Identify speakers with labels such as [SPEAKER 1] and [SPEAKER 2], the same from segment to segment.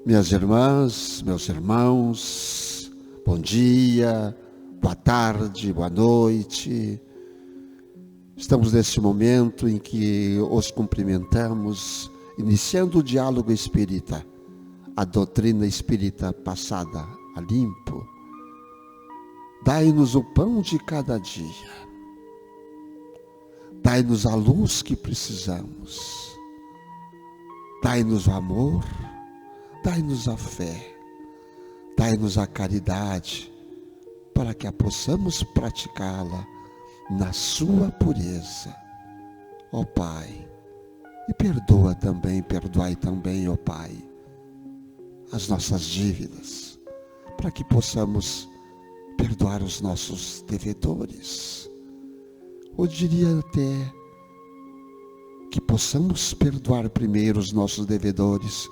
[SPEAKER 1] Minhas irmãs, meus irmãos, bom dia, boa tarde, boa noite. Estamos neste momento em que os cumprimentamos, iniciando o diálogo espírita, a doutrina espírita passada a limpo. Dai-nos o pão de cada dia, dai-nos a luz que precisamos, dai-nos o amor, dai-nos a fé, dai-nos a caridade, para que a possamos praticá-la na sua pureza. Ó Pai, e perdoai também, ó Pai, as nossas dívidas, para que possamos perdoar os nossos devedores. Ou diria até que possamos perdoar primeiro os nossos devedores,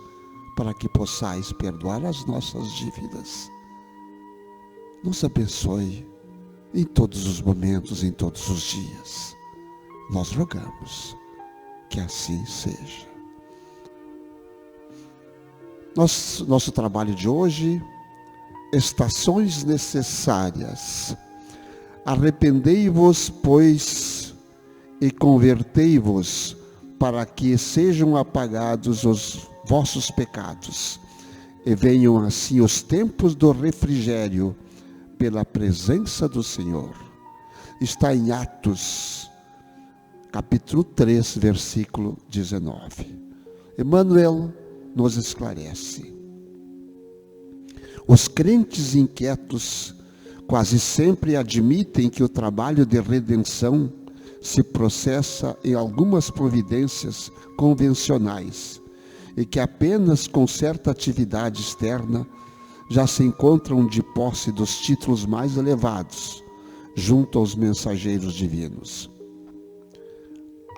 [SPEAKER 1] para que possais perdoar as nossas dívidas. Nos abençoe em todos os momentos, em todos os dias. Nós rogamos que assim seja. Nosso trabalho de hoje, estações necessárias. Arrependei-vos, pois, e convertei-vos, para que sejam apagados os vossos pecados, e venham assim os tempos do refrigério, pela presença do Senhor. Está em Atos, capítulo 3, versículo 19. Emmanuel nos esclarece. Os crentes inquietos quase sempre admitem que o trabalho de redenção se processa em algumas providências convencionais e que apenas com certa atividade externa já se encontram de posse dos títulos mais elevados, junto aos mensageiros divinos.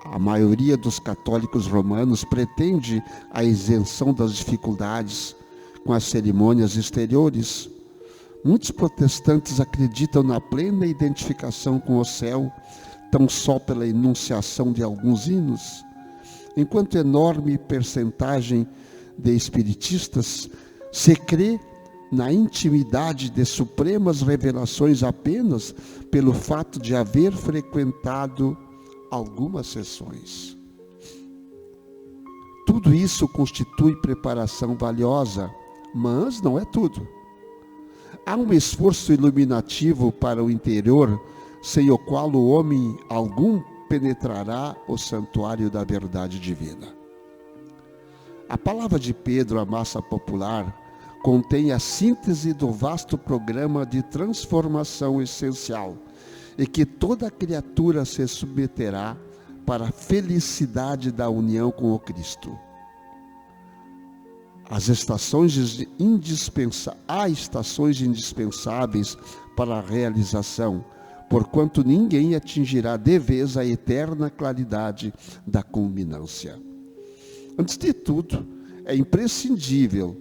[SPEAKER 1] A maioria dos católicos romanos pretende a isenção das dificuldades com as cerimônias exteriores. Muitos protestantes acreditam na plena identificação com o céu, tão só pela enunciação de alguns hinos, enquanto enorme percentagem de espiritistas se crê na intimidade de supremas revelações apenas pelo fato de haver frequentado algumas sessões. Tudo isso constitui preparação valiosa, mas não é tudo. Há um esforço iluminativo para o interior, sem o qual o homem algum penetrará o santuário da verdade divina. A palavra de Pedro à massa popular contém a síntese do vasto programa de transformação essencial e que toda criatura se submeterá para a felicidade da união com o Cristo. Há estações indispensáveis para a realização, porquanto ninguém atingirá de vez a eterna claridade da culminância. Antes de tudo, é imprescindível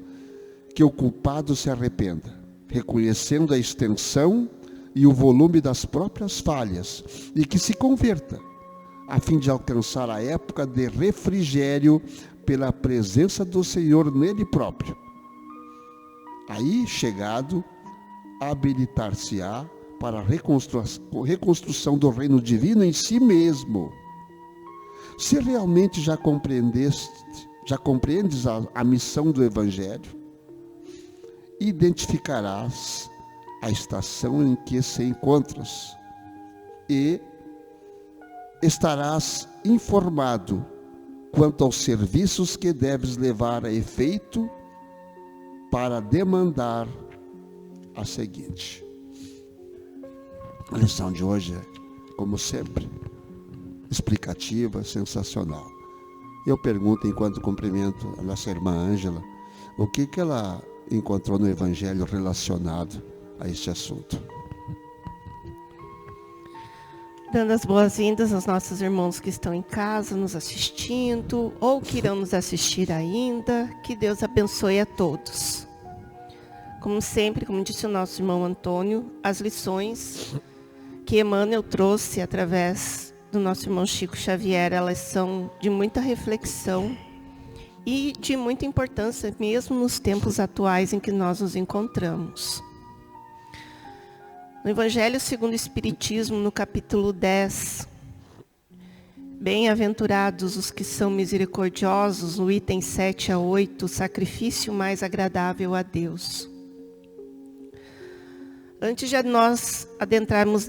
[SPEAKER 1] que o culpado se arrependa, reconhecendo a extensão e o volume das próprias falhas, e que se converta, a fim de alcançar a época de refrigério pela presença do Senhor nele próprio. Aí, chegado, habilitar-se-á para a reconstrução do reino divino em si mesmo. Se realmente já compreendes a missão do Evangelho, identificarás a estação em que se encontras e estarás informado quanto aos serviços que deves levar a efeito para demandar a seguinte. A lição de hoje é, como sempre, explicativa, sensacional. Eu pergunto, enquanto cumprimento a nossa irmã Ângela, o que ela encontrou no Evangelho relacionado a este assunto.
[SPEAKER 2] Dando as boas-vindas aos nossos irmãos que estão em casa, nos assistindo, ou que irão nos assistir ainda. Que Deus abençoe a todos. Como sempre, como disse o nosso irmão Antônio, as lições que Emmanuel trouxe através do nosso irmão Chico Xavier, elas são de muita reflexão e de muita importância mesmo nos tempos atuais em que nós nos encontramos. No Evangelho segundo o Espiritismo, no capítulo 10, bem-aventurados os que são misericordiosos, no item 7 a 8, sacrifício mais agradável a Deus. Antes de nós adentrarmos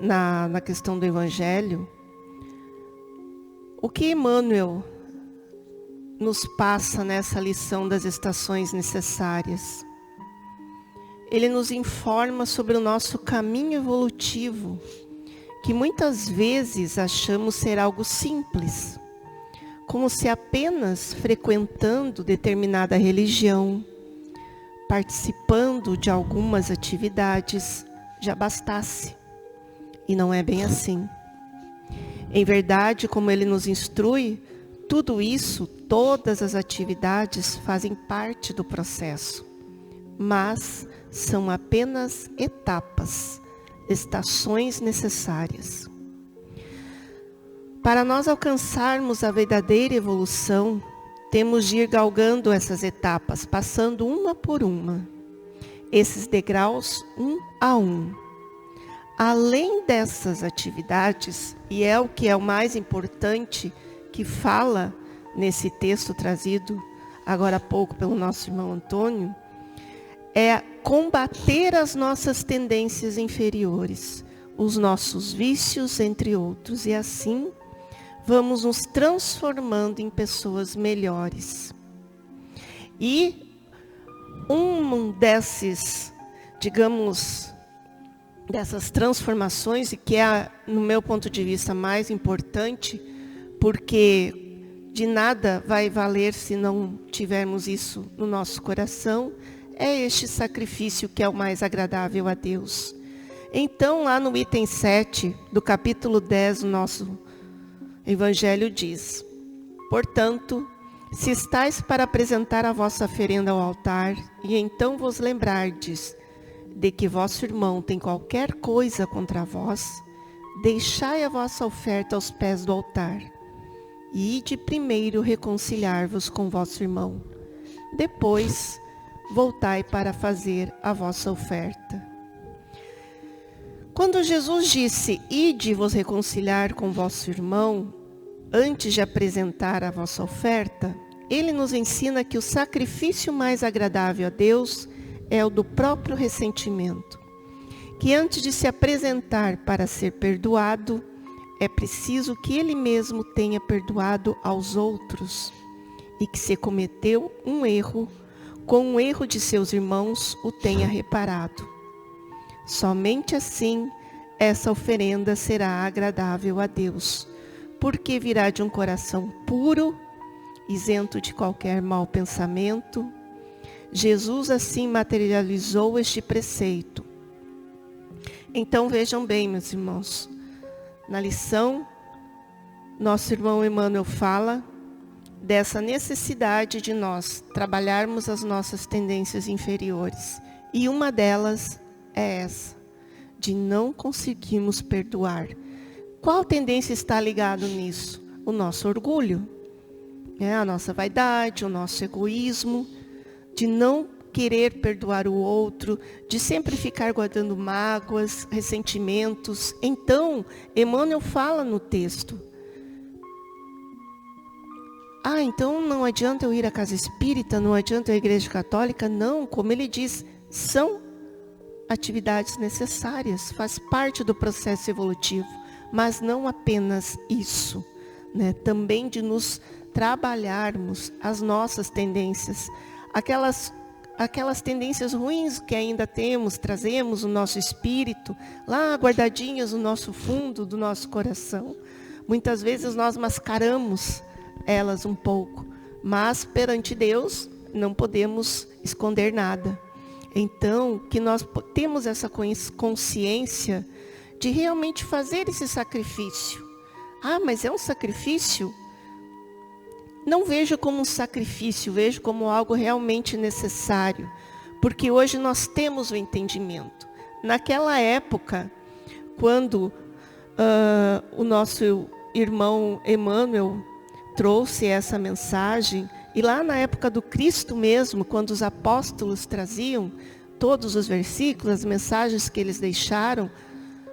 [SPEAKER 2] na questão do Evangelho, o que Emmanuel nos passa nessa lição das estações necessárias? Ele nos informa sobre o nosso caminho evolutivo, que muitas vezes achamos ser algo simples, como se apenas frequentando determinada religião, participando de algumas atividades, já bastasse. E não é bem assim. Em verdade, como ele nos instrui, tudo isso, todas as atividades fazem parte do processo, mas são apenas etapas, estações necessárias. Para nós alcançarmos a verdadeira evolução, temos de ir galgando essas etapas, passando uma por uma, esses degraus um a um. Além dessas atividades, e é o que é o mais importante, que fala nesse texto trazido agora há pouco pelo nosso irmão Antônio, é combater as nossas tendências inferiores, os nossos vícios, entre outros, e assim vamos nos transformando em pessoas melhores. E um desses, digamos, dessas transformações, e que é, no meu ponto de vista, mais importante, porque de nada vai valer se não tivermos isso no nosso coração, é este sacrifício que é o mais agradável a Deus. Então, lá no item 7 do capítulo 10 do nosso Evangelho diz: portanto, se estáis para apresentar a vossa oferenda ao altar, e então vos lembrardes de que vosso irmão tem qualquer coisa contra vós, deixai a vossa oferta aos pés do altar, e ide primeiro reconciliar-vos com vosso irmão. Depois, voltai para fazer a vossa oferta. Quando Jesus disse, ide vos reconciliar com vosso irmão, antes de apresentar a vossa oferta, ele nos ensina que o sacrifício mais agradável a Deus é o do próprio ressentimento, que antes de se apresentar para ser perdoado, é preciso que ele mesmo tenha perdoado aos outros, e que se cometeu um erro, com o erro de seus irmãos, o tenha reparado. Somente assim, essa oferenda será agradável a Deus, porque virá de um coração puro, isento de qualquer mau pensamento. Jesus assim materializou este preceito. Então vejam bem, meus irmãos, na lição, nosso irmão Emmanuel fala dessa necessidade de nós trabalharmos as nossas tendências inferiores. E uma delas é essa, de não conseguirmos perdoar. Qual tendência está ligado nisso? O nosso orgulho, a nossa vaidade, o nosso egoísmo, de não querer perdoar o outro, de sempre ficar guardando mágoas, ressentimentos. Então, Emmanuel fala no texto, então não adianta eu ir à casa espírita, não adianta eu ir à igreja católica, não, como ele diz, são atividades necessárias, faz parte do processo evolutivo, mas não apenas isso, né? Também de nos trabalharmos as nossas tendências, aquelas tendências ruins que ainda trazemos no nosso espírito, lá guardadinhas no nosso fundo do nosso coração. Muitas vezes nós mascaramos elas um pouco, mas perante Deus não podemos esconder nada. Então, que nós temos essa consciência de realmente fazer esse sacrifício. Mas é um sacrifício? Não vejo como um sacrifício, vejo como algo realmente necessário, porque hoje nós temos o entendimento. Naquela época, quando o nosso irmão Emmanuel trouxe essa mensagem E lá na época do Cristo mesmo, quando os apóstolos traziam todos os versículos, as mensagens que eles deixaram,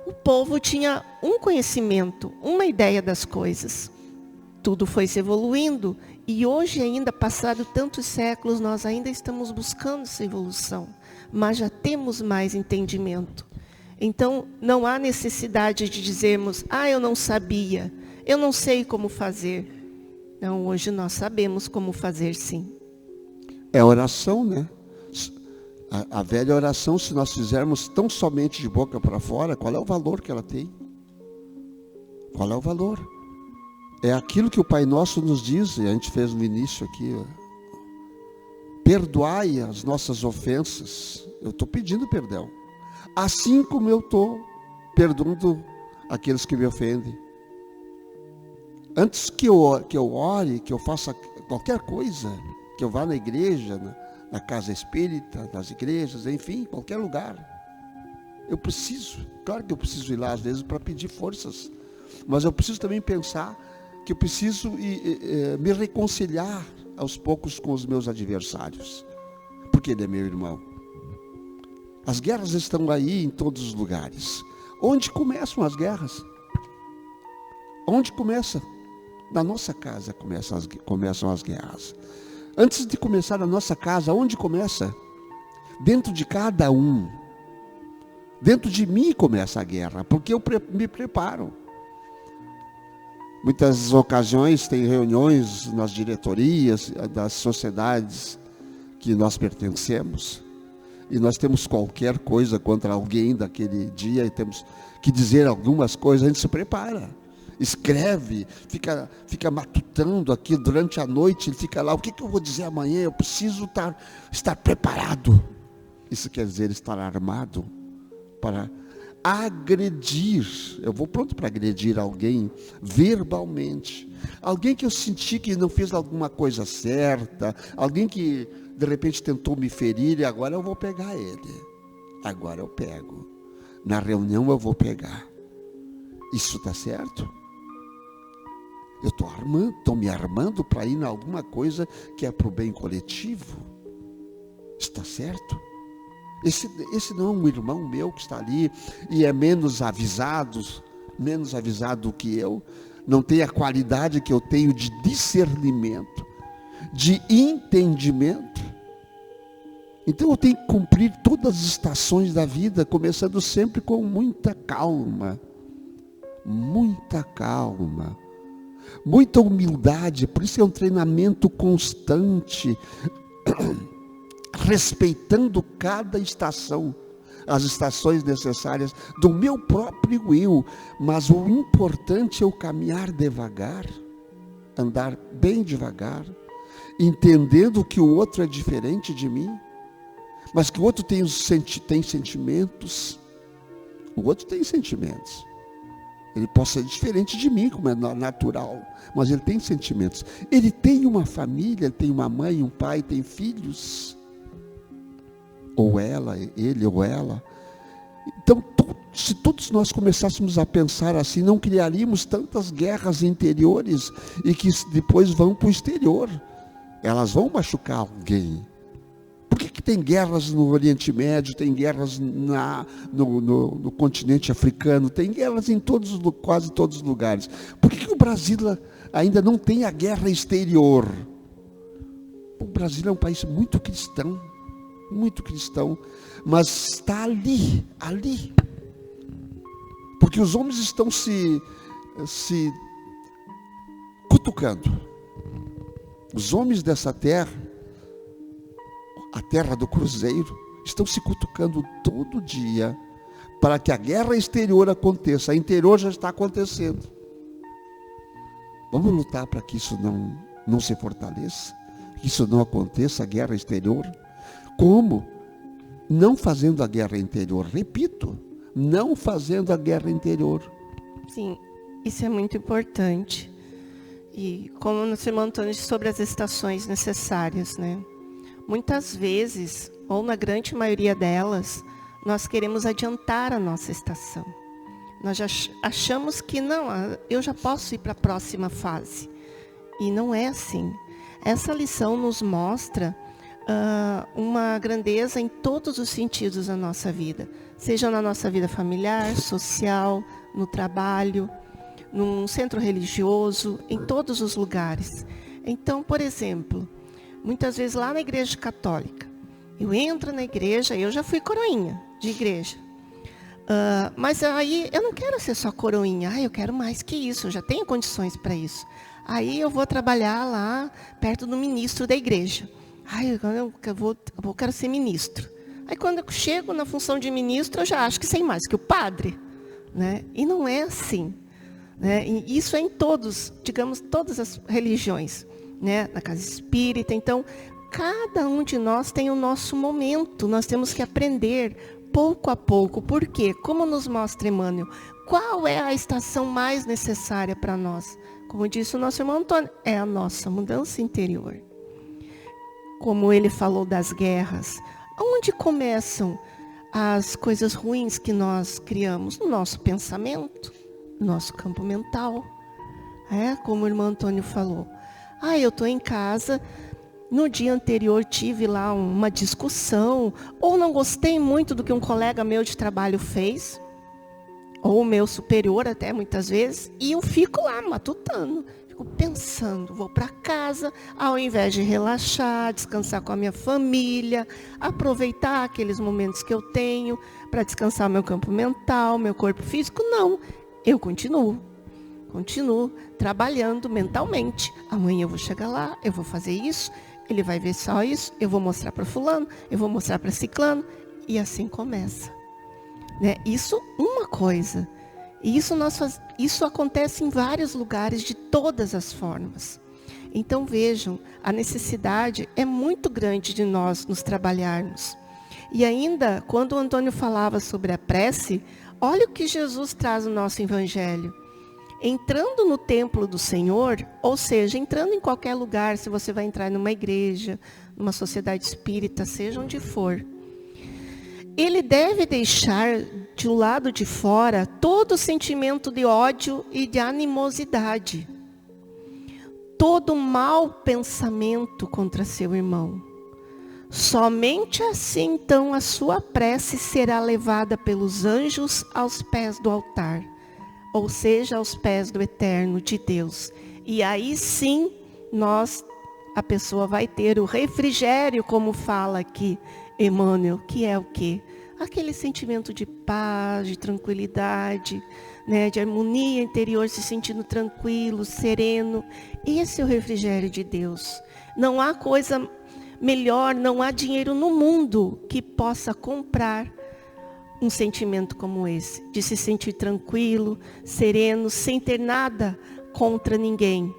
[SPEAKER 2] o povo tinha um conhecimento, uma ideia das coisas. Tudo foi se evoluindo e hoje ainda, passado tantos séculos, nós ainda estamos buscando essa evolução, mas já temos mais entendimento. Então, não há necessidade de dizermos, eu não sabia, eu não sei como fazer. Não, hoje nós sabemos como fazer, sim.
[SPEAKER 1] É oração, né? A velha oração, se nós fizermos tão somente de boca para fora, qual é o valor que ela tem? Qual é o valor? É aquilo que o Pai Nosso nos diz, e a gente fez no início aqui. Perdoai as nossas ofensas. Eu estou pedindo perdão. Assim como eu estou perdoando aqueles que me ofendem. Antes que eu ore, que eu faça qualquer coisa, que eu vá na igreja, na casa espírita, nas igrejas, enfim, em qualquer lugar. Eu preciso, claro que eu preciso ir lá às vezes para pedir forças, mas eu preciso também pensar que eu preciso me reconciliar aos poucos com os meus adversários, porque ele é meu irmão. As guerras estão aí em todos os lugares. Onde começam as guerras? Onde começa? Na nossa casa começam as guerras. Antes de começar na nossa casa, onde começa? Dentro de cada um. Dentro de mim começa a guerra, porque eu me preparo. Muitas ocasiões tem reuniões nas diretorias das sociedades que nós pertencemos. E nós temos qualquer coisa contra alguém daquele dia e temos que dizer algumas coisas, a gente se prepara. Escreve, fica matutando aqui durante a noite, ele fica lá, o que eu vou dizer amanhã? Eu preciso estar preparado. Isso quer dizer estar armado para agredir. Eu vou pronto para agredir alguém verbalmente. Alguém que eu senti que não fez alguma coisa certa, alguém que de repente tentou me ferir e agora eu vou pegar ele. Agora eu pego. Na reunião eu vou pegar. Isso está certo? Eu estou me armando para ir em alguma coisa que é para o bem coletivo. Está certo? Esse não é um irmão meu que está ali e é menos avisado que eu, não tem a qualidade que eu tenho de discernimento, de entendimento. Então eu tenho que cumprir todas as estações da vida, começando sempre com muita calma, muita humildade. Por isso é um treinamento constante, respeitando cada estação, as estações necessárias do meu próprio eu. Mas o importante é eu caminhar devagar, andar bem devagar, entendendo que o outro é diferente de mim, mas que o outro tem sentimentos. O outro tem sentimentos. Ele pode ser diferente de mim, como é natural, mas ele tem sentimentos. Ele tem uma família, ele tem uma mãe, um pai, tem filhos. Ou ela, ele ou ela. Então, se todos nós começássemos a pensar assim, não criaríamos tantas guerras interiores e que depois vão para o exterior. Elas vão machucar alguém. Por que tem guerras no Oriente Médio, tem guerras no continente africano, tem guerras em quase todos os lugares? Por que o Brasil ainda não tem a guerra exterior? O Brasil é um país muito cristão, mas está ali. Porque os homens estão se cutucando. Os homens dessa terra, a terra do cruzeiro, estão se cutucando todo dia para que a guerra exterior aconteça. A interior já está acontecendo. Vamos lutar para que isso não se fortaleça, que isso não aconteça, a guerra exterior. Como? Não fazendo a guerra interior. Repito, não fazendo a guerra interior.
[SPEAKER 2] Sim, isso é muito importante. E como o irmão Antônio disse sobre as estações necessárias, né? Muitas vezes, ou na grande maioria delas, nós queremos adiantar a nossa estação. Nós já achamos que não, eu já posso ir para a próxima fase. E não é assim. essa lição nos mostra uma grandeza em todos os sentidos da nossa vida, seja na nossa vida familiar, social, no trabalho, num centro religioso, em todos os lugares. Então, por exemplo, muitas vezes lá na igreja católica, eu entro na igreja, eu já fui coroinha de igreja, mas aí eu não quero ser só coroinha, eu quero mais que isso, eu já tenho condições para isso. Aí eu vou trabalhar lá perto do ministro da igreja. Eu quero ser ministro. Aí quando eu chego na função de ministro, eu já acho que sei mais que o padre, né? E não é assim, né? E isso é em todas as religiões, né? Na casa espírita. Então, cada um de nós tem o nosso momento. Nós temos que aprender pouco a pouco. Por quê? Como nos mostra Emmanuel, qual é a estação mais necessária para nós? Como disse o nosso irmão Antônio, é a nossa mudança interior. Como ele falou das guerras, onde começam as coisas ruins que nós criamos? No nosso pensamento, no nosso campo mental. Como o irmão Antônio falou. Eu estou em casa, no dia anterior tive lá uma discussão, ou não gostei muito do que um colega meu de trabalho fez, ou o meu superior até muitas vezes, e eu fico lá matutando, fico pensando, vou para casa, ao invés de relaxar, descansar com a minha família, aproveitar aqueles momentos que eu tenho para descansar meu campo mental, meu corpo físico, não, eu continuo trabalhando mentalmente. Amanhã eu vou chegar lá, eu vou fazer isso, ele vai ver só isso, eu vou mostrar para fulano, eu vou mostrar para ciclano, e assim começa. Né? Isso uma coisa. E isso acontece em vários lugares, de todas as formas. Então vejam, a necessidade é muito grande de nós nos trabalharmos. E ainda, quando o Antônio falava sobre a prece, olha o que Jesus traz no nosso Evangelho. Entrando no templo do Senhor, ou seja, entrando em qualquer lugar, se você vai entrar numa igreja, numa sociedade espírita, seja onde for, ele deve deixar de um lado de fora todo o sentimento de ódio e de animosidade, todo mau pensamento contra seu irmão. Somente assim, então, a sua prece será levada pelos anjos aos pés do altar, ou seja, aos pés do eterno de Deus. E aí sim, a pessoa vai ter o refrigério, como fala aqui Emmanuel, que é o quê? Aquele sentimento de paz, de tranquilidade, né, de harmonia interior, se sentindo tranquilo, sereno. Esse é o refrigério de Deus. Não há coisa melhor, não há dinheiro no mundo que possa comprar um sentimento como esse, de se sentir tranquilo, sereno, sem ter nada contra ninguém.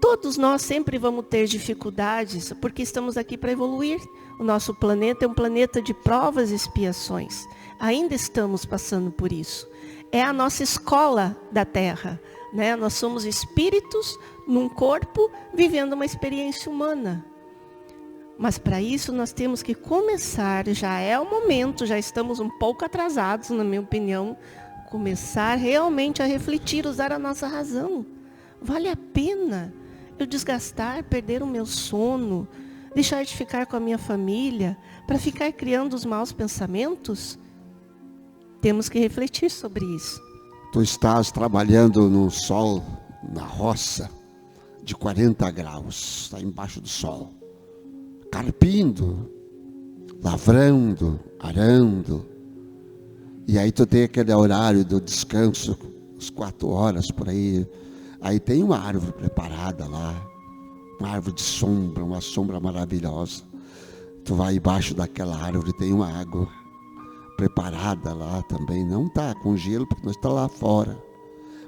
[SPEAKER 2] Todos nós sempre vamos ter dificuldades, porque estamos aqui para evoluir. O nosso planeta é um planeta de provas e expiações. Ainda estamos passando por isso. É a nossa escola da Terra, né? Nós somos espíritos num corpo, vivendo uma experiência humana. Mas para isso nós temos que começar, já é o momento, já estamos um pouco atrasados, na minha opinião, começar realmente a refletir, usar a nossa razão. Vale a pena eu desgastar, perder o meu sono, deixar de ficar com a minha família, para ficar criando os maus pensamentos? Temos que refletir sobre isso.
[SPEAKER 1] Tu estás trabalhando no sol, na roça, de 40 graus, está embaixo do sol, carpindo, lavrando, arando, e aí tu tem aquele horário do descanso, às 4 horas por aí. Aí tem uma árvore preparada lá, uma árvore de sombra, uma sombra maravilhosa. Tu vai embaixo daquela árvore, tem uma água preparada lá também. Não está com gelo, porque não está lá fora.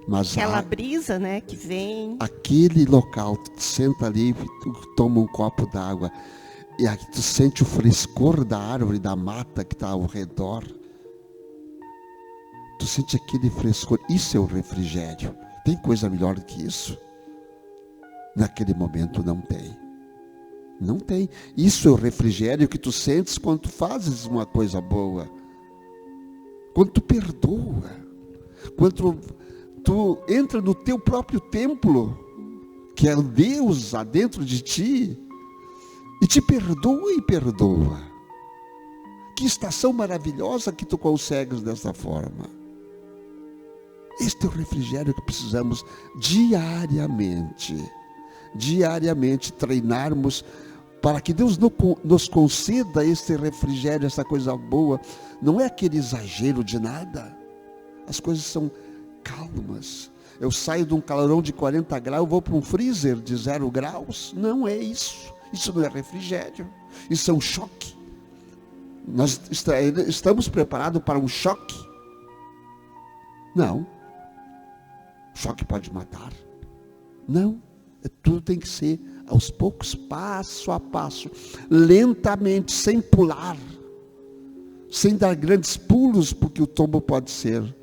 [SPEAKER 1] Mas
[SPEAKER 2] aquela brisa, né, que vem.
[SPEAKER 1] Aquele local, tu senta ali, tu toma um copo d'água, e aí tu sente o frescor da árvore, da mata que está ao redor. Tu sente aquele frescor, isso é o refrigério. Tem coisa melhor do que isso? Naquele momento não tem. Não tem. Isso é o refrigério que tu sentes quando tu fazes uma coisa boa. Quando tu perdoa. Quando tu entra no teu próprio templo, que é o Deus há dentro de ti, e te perdoa e perdoa. Que estação maravilhosa que tu consegues dessa forma. Este é o refrigério que precisamos diariamente treinarmos para que Deus nos conceda esse refrigério, essa coisa boa. Não é aquele exagero de nada. As coisas são calmas. Eu saio de um calorão de 40 graus, vou para um freezer de 0 graus. Não é isso. Isso não é refrigério. Isso é um choque. Nós estamos preparados para um choque? Não. Choque pode matar? Não. Tudo tem que ser aos poucos, passo a passo, lentamente, sem pular, sem dar grandes pulos, porque o tombo pode ser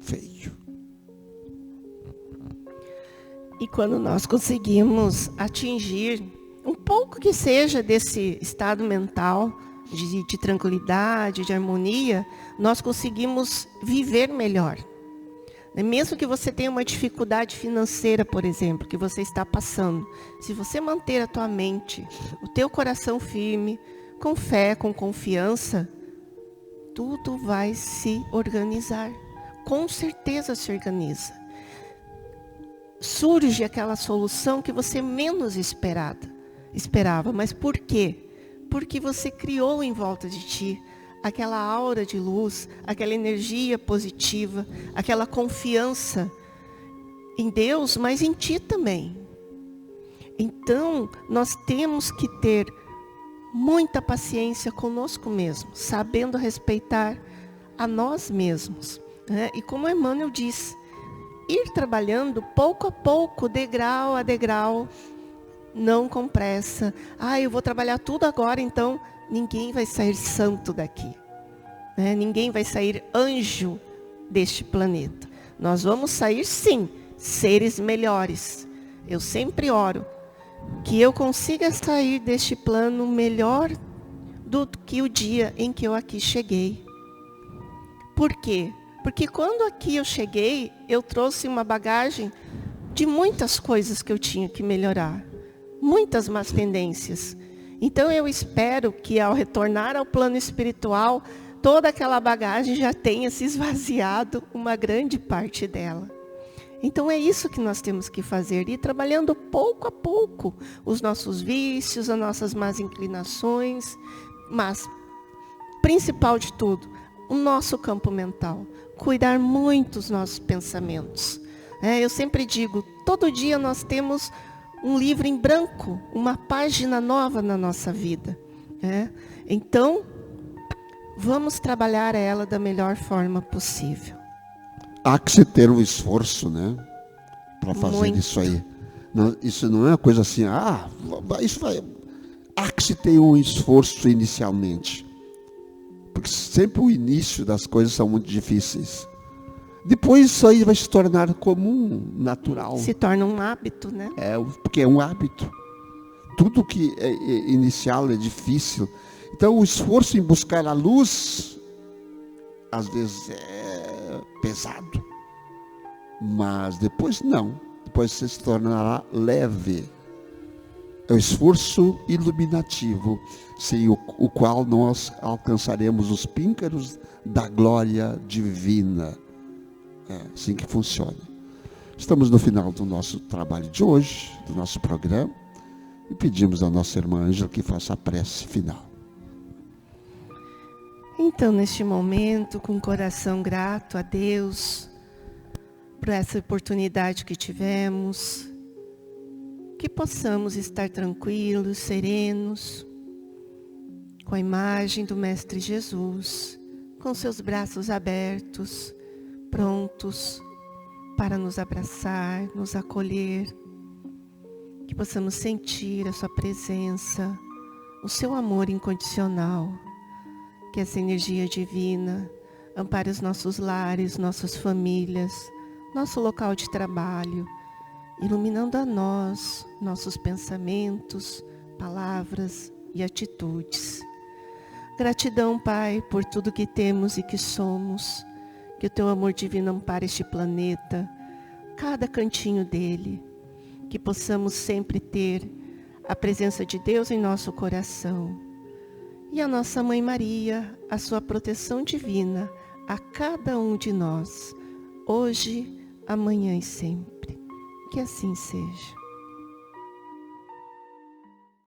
[SPEAKER 1] feio.
[SPEAKER 2] E quando nós conseguimos atingir um pouco que seja desse estado mental, de tranquilidade, de harmonia, nós conseguimos viver melhor. Mesmo que você tenha uma dificuldade financeira, por exemplo, que você está passando, se você manter a tua mente, o teu coração firme, com fé, com confiança, tudo vai se organizar. Com certeza se organiza. Surge aquela solução que você menos esperava. Mas por quê? Porque você criou em volta de ti aquela aura de luz, aquela energia positiva, aquela confiança em Deus, mas em ti também. Então, nós temos que ter muita paciência conosco mesmos, sabendo respeitar a nós mesmos, né? E como Emmanuel diz, ir trabalhando pouco a pouco, degrau a degrau, não com pressa. Eu vou trabalhar tudo agora, então ninguém vai sair santo daqui, né? Ninguém vai sair anjo deste planeta. Nós vamos sair, sim, seres melhores. Eu sempre oro que eu consiga sair deste plano melhor do que o dia em que eu aqui cheguei. Por quê? Porque quando aqui eu cheguei, eu trouxe uma bagagem de muitas coisas que eu tinha que melhorar. Muitas más tendências. Então eu espero que ao retornar ao plano espiritual, toda aquela bagagem já tenha se esvaziado, uma grande parte dela. Então é isso que nós temos que fazer, ir trabalhando pouco a pouco os nossos vícios, as nossas más inclinações, mas, principal de tudo, o nosso campo mental, cuidar muito dos nossos pensamentos. Eu sempre digo, todo dia nós temos um livro em branco, uma página nova na nossa vida. Então, vamos trabalhar ela da melhor forma possível.
[SPEAKER 1] Há que se ter um esforço, né? Para fazer muito. Isso aí. Não, isso não é uma coisa assim, isso vai. Há que se ter um esforço inicialmente. Porque sempre o início das coisas são muito difíceis. Depois isso aí vai se tornar comum, natural.
[SPEAKER 2] Se torna um hábito, né?
[SPEAKER 1] Porque é um hábito. Tudo que é inicial é difícil. Então o esforço em buscar a luz, às vezes é pesado. Mas depois não. Depois você se tornará leve. É o esforço iluminativo, sem o qual nós alcançaremos os píncaros da glória divina. É assim que funciona. Estamos no final do nosso trabalho de hoje, do nosso programa, e pedimos à nossa irmã Ângela que faça a prece final.
[SPEAKER 2] Então, neste momento, com o coração grato a Deus, por essa oportunidade que tivemos, que possamos estar tranquilos, serenos, com a imagem do Mestre Jesus, com seus braços abertos, prontos para nos abraçar, nos acolher, que possamos sentir a sua presença, o seu amor incondicional, que essa energia divina ampare os nossos lares, nossas famílias, nosso local de trabalho, iluminando a nós, nossos pensamentos, palavras e atitudes. Gratidão, Pai, por tudo que temos e que somos. Que o teu amor divino ampare este planeta, cada cantinho dele. que possamos sempre ter a presença de Deus em nosso coração. E a nossa Mãe Maria, a sua proteção divina a cada um de nós, hoje, amanhã e sempre. Que assim seja.